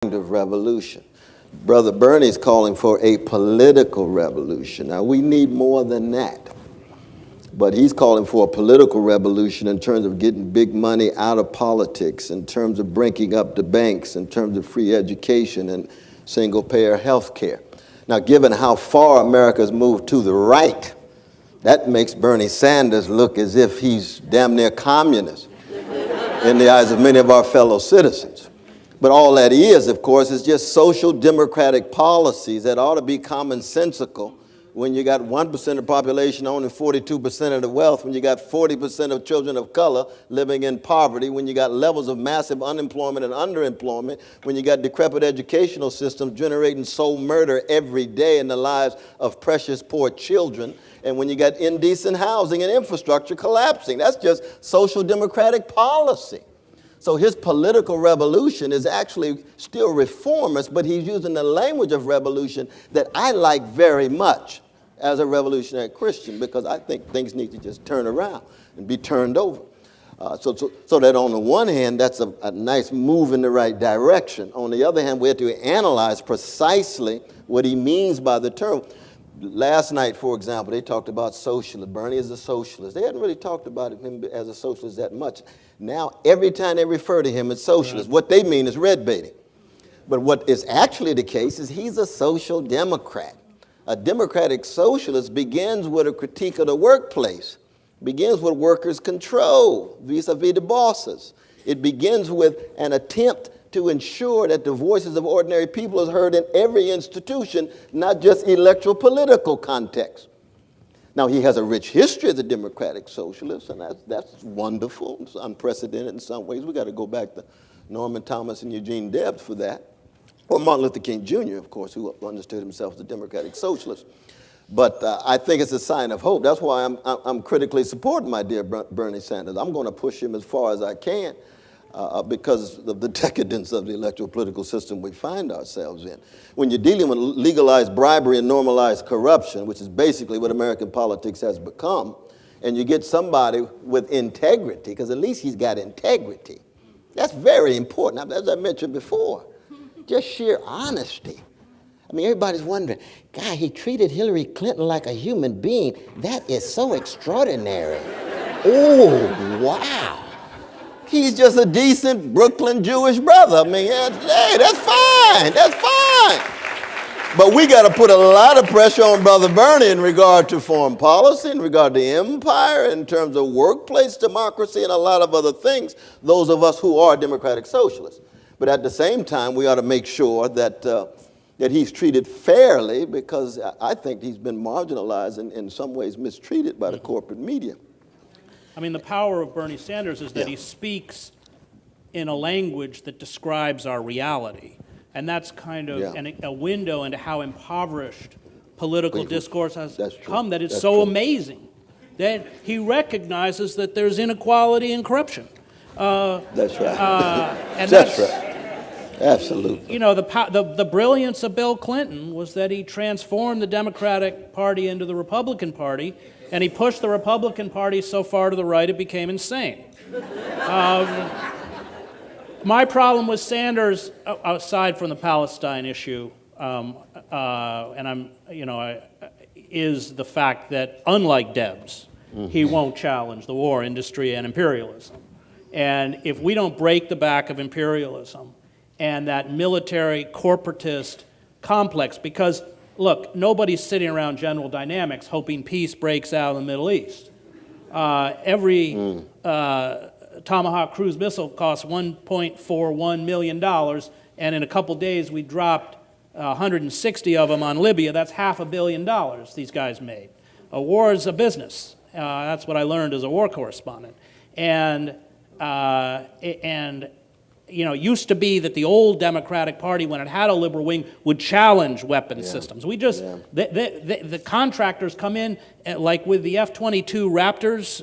of revolution. Brother Bernie's calling for a political revolution. Now, we need more than that. But he's calling for a political revolution in terms of getting big money out of politics, in terms of breaking up the banks, in terms of free education and single-payer health care. Now, given how far America's moved to the right, that makes Bernie Sanders look as if he's damn near communist in the eyes of many of our fellow citizens. But all that is, of course, is just social democratic policies that ought to be commonsensical when you got 1% of the population owning 42% of the wealth, when you got 40% of children of color living in poverty, when you got levels of massive unemployment and underemployment, when you got decrepit educational systems generating soul murder every day in the lives of precious poor children, and when you got indecent housing and infrastructure collapsing. That's just social democratic policy. So his political revolution is actually still reformist, but he's using the language of revolution that I like very much as a revolutionary Christian, because I think things need to just turn around and be turned over. So that on the one hand, that's a nice move in the right direction. On the other hand, we have to analyze precisely what he means by the term. Last night, for example, they talked about socialism. Bernie is a socialist. They hadn't really talked about him as a socialist that much. Now, every time they refer to him as socialist, what they mean is red baiting. But what is actually the case is he's a social democrat. A democratic socialist begins with a critique of the workplace, begins with workers' control vis-a-vis the bosses. It begins with an attempt to ensure that the voices of ordinary people is heard in every institution, not just electoral political context. Now, he has a rich history as a democratic socialist, and that's wonderful. It's unprecedented in some ways. We got to go back to Norman Thomas and Eugene Debs for that. Or Martin Luther King Jr., of course, who understood himself as a democratic socialist. But I think it's a sign of hope. That's why I'm critically supporting my dear Bernie Sanders. I'm going to push him as far as I can. Because of the decadence of the electoral political system we find ourselves in. When you're dealing with legalized bribery and normalized corruption, which is basically what American politics has become, and you get somebody with integrity, because at least he's got integrity. That's very important, as I mentioned before. Just sheer honesty. I mean, everybody's wondering, God, he treated Hillary Clinton like a human being. That is so extraordinary. Oh, wow. He's just a decent Brooklyn Jewish brother. I mean, hey, that's fine. That's fine. But we got to put a lot of pressure on Brother Bernie in regard to foreign policy, in regard to empire, in terms of workplace democracy, and a lot of other things, those of us who are democratic socialists. But at the same time, we ought to make sure that, that he's treated fairly, because I think he's been marginalized and in some ways mistreated by the corporate media. I mean, the power of Bernie Sanders is that he speaks in a language that describes our reality. And that's kind of a window into how impoverished political discourse has come, that it's so amazing that he recognizes that there's inequality and corruption. That's right. And that's right. Absolutely. You know, the brilliance of Bill Clinton was that he transformed the Democratic Party into the Republican Party, and he pushed the Republican Party so far to the right it became insane. My problem with Sanders, aside from the Palestine issue, is the fact that, unlike Debs, he won't challenge the war industry and imperialism. And if we don't break the back of imperialism and that military corporatist complex, because look, nobody's sitting around General Dynamics hoping peace breaks out in the Middle East. Every Tomahawk cruise missile costs $1.41 million, and in a couple days we dropped 160 of them on Libya. That's $500 million these guys made. A war is a business. That's what I learned as a war correspondent. And you know, it used to be that the old Democratic Party, when it had a liberal wing, would challenge weapons systems. We just, the contractors come in, like with the F-22 Raptors,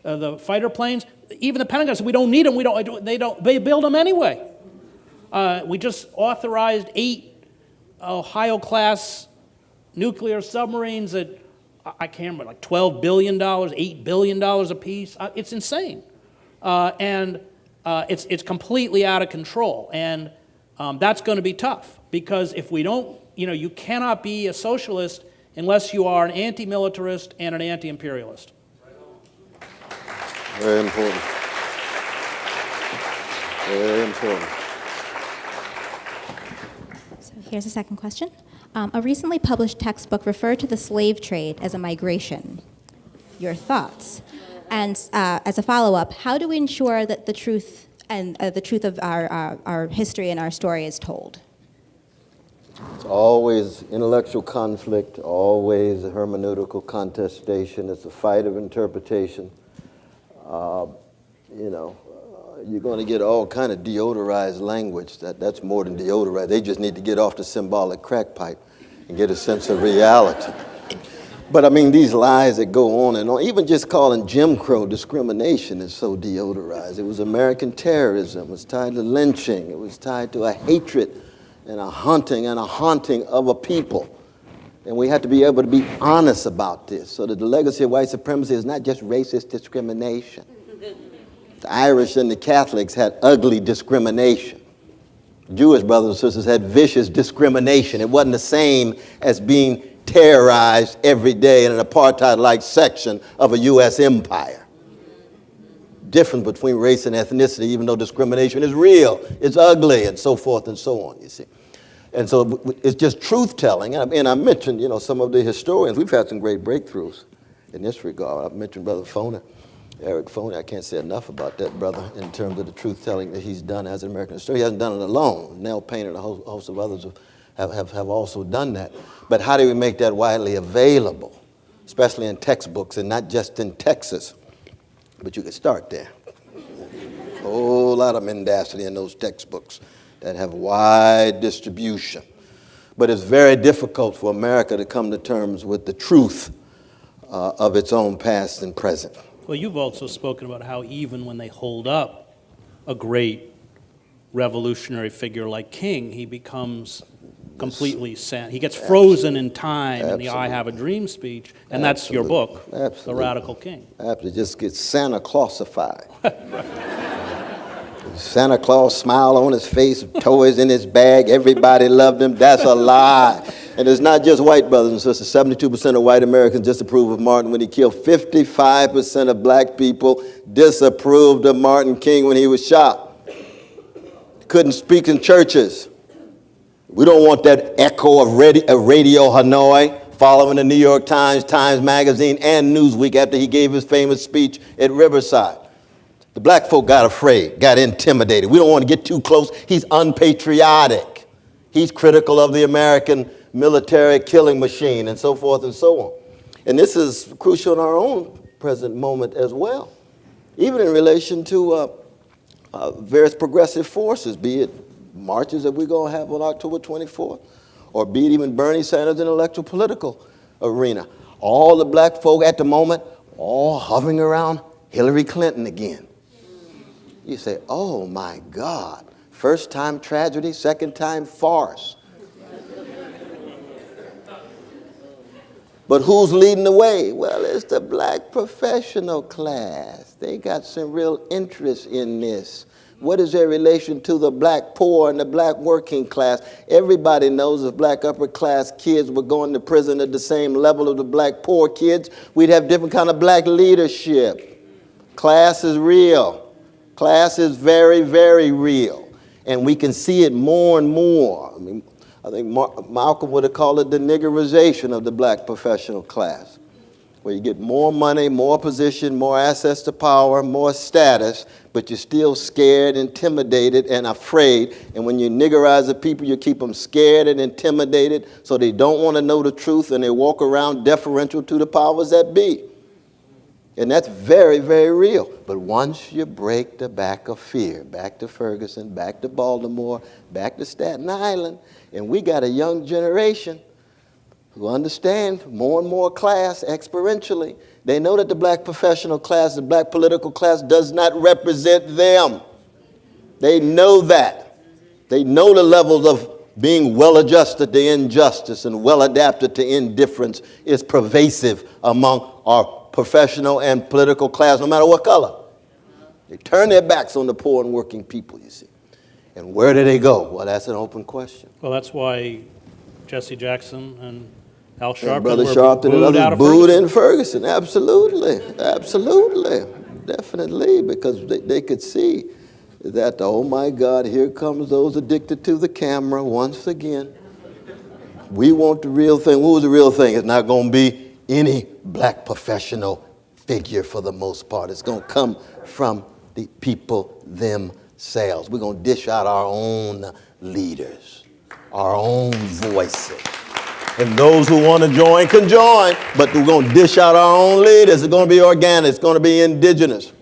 the fighter planes, even the Pentagon said, we don't need them, they build them anyway. We just authorized 8 Ohio-class nuclear submarines at, I can't remember, like $12 billion, $8 billion apiece. It's insane. It's completely out of control. And That's going to be tough, because if we don't, you cannot be a socialist unless you are an anti-militarist and an anti-imperialist. Very important. Very important. So here's a second question. A recently published textbook referred to the slave trade as a migration. Your thoughts? And as a follow-up, how do we ensure that the truth and the truth of our history and our story is told? It's always intellectual conflict, always a hermeneutical contestation. It's a fight of interpretation. You're going to get all kind of deodorized language. That's more than deodorized. They just need to get off the symbolic crack pipe and get a sense of reality. But I mean, these lies that go on and on, even just calling Jim Crow discrimination is so deodorized. It was American terrorism. It was tied to lynching. It was tied to a hatred and a hunting of a people. And we have to be able to be honest about this, so that the legacy of white supremacy is not just racist discrimination. The Irish and the Catholics had ugly discrimination. Jewish brothers and sisters had vicious discrimination. It wasn't the same as being terrorized every day in an apartheid-like section of a U.S. empire. Difference between race and ethnicity, even though discrimination is real, it's ugly, and so forth and so on, you see. And so it's just truth-telling. And I mentioned, some of the historians. We've had some great breakthroughs in this regard. I mentioned Brother Foner, Eric Foner. I can't say enough about that brother in terms of the truth-telling that he's done as an American historian. He hasn't done it alone. Nell Painter and a host of others have also done that. But how do we make that widely available, especially in textbooks and not just in Texas? But you could start there. A whole lot of mendacity in those textbooks that have wide distribution. But it's very difficult for America to come to terms with the truth of its own past and present. Well, you've also spoken about how even when they hold up a great revolutionary figure like King, he becomes completely he gets frozen in time in the I Have a Dream speech, and that's your book, The Radical King. Absolutely, just gets Santa Clausified. Santa Claus smile on his face, toys in his bag, everybody loved him. That's a lie. And it's not just white brothers and sisters. 72% of white Americans disapprove of Martin when he killed. 55% of black people disapproved of Martin King when he was shot. Couldn't speak in churches. We don't want that echo of Radio Hanoi following the New York Times, Times Magazine, and Newsweek after he gave his famous speech at Riverside. The black folk got afraid, got intimidated. We don't want to get too close. He's unpatriotic. He's critical of the American military killing machine and so forth and so on. And this is crucial in our own present moment as well, even in relation to various progressive forces, be it marches that we're going to have on October 24th, or be it even Bernie Sanders' intellectual political arena. All the black folk at the moment, all hovering around Hillary Clinton again. You say, oh my God, first time tragedy, second time farce. But who's leading the way? Well, it's the black professional class. They got some real interest in this. What is their relation to the black poor and the black working class? Everybody knows if black upper class kids were going to prison at the same level of the black poor kids, we'd have different kind of black leadership. Class is real. Class is very, very real. And we can see it more and more. I think Malcolm would have called it the niggerization of the black professional class, where you get more money, more position, more access to power, more status, but you're still scared, intimidated, and afraid. And when you niggerize the people, you keep them scared and intimidated, so they don't want to know the truth, and they walk around deferential to the powers that be. And that's very, very real. But once you break the back of fear, back to Ferguson, back to Baltimore, back to Staten Island, and we got a young generation who understand more and more class experientially. They know that the black professional class, the black political class does not represent them. They know that. They know the levels of being well-adjusted to injustice and well-adapted to indifference is pervasive among our professional and political class, no matter what color. They turn their backs on the poor and working people, you see. And where do they go? Well, that's an open question. Well, that's why Jesse Jackson and Al And Sharpton Brother were Sharpton and booed out others of booed Ferguson. in Ferguson. Absolutely. Absolutely. Definitely. Because they could see that, oh my God, here comes those addicted to the camera once again. We want the real thing. What was the real thing? It's not going to be any black professional figure for the most part. It's going to come from the people themselves. We're going to dish out our own leaders, our own voices. And those who want to join can join, but we're going to dish out our own leaders. It's going to be organic. It's going to be indigenous.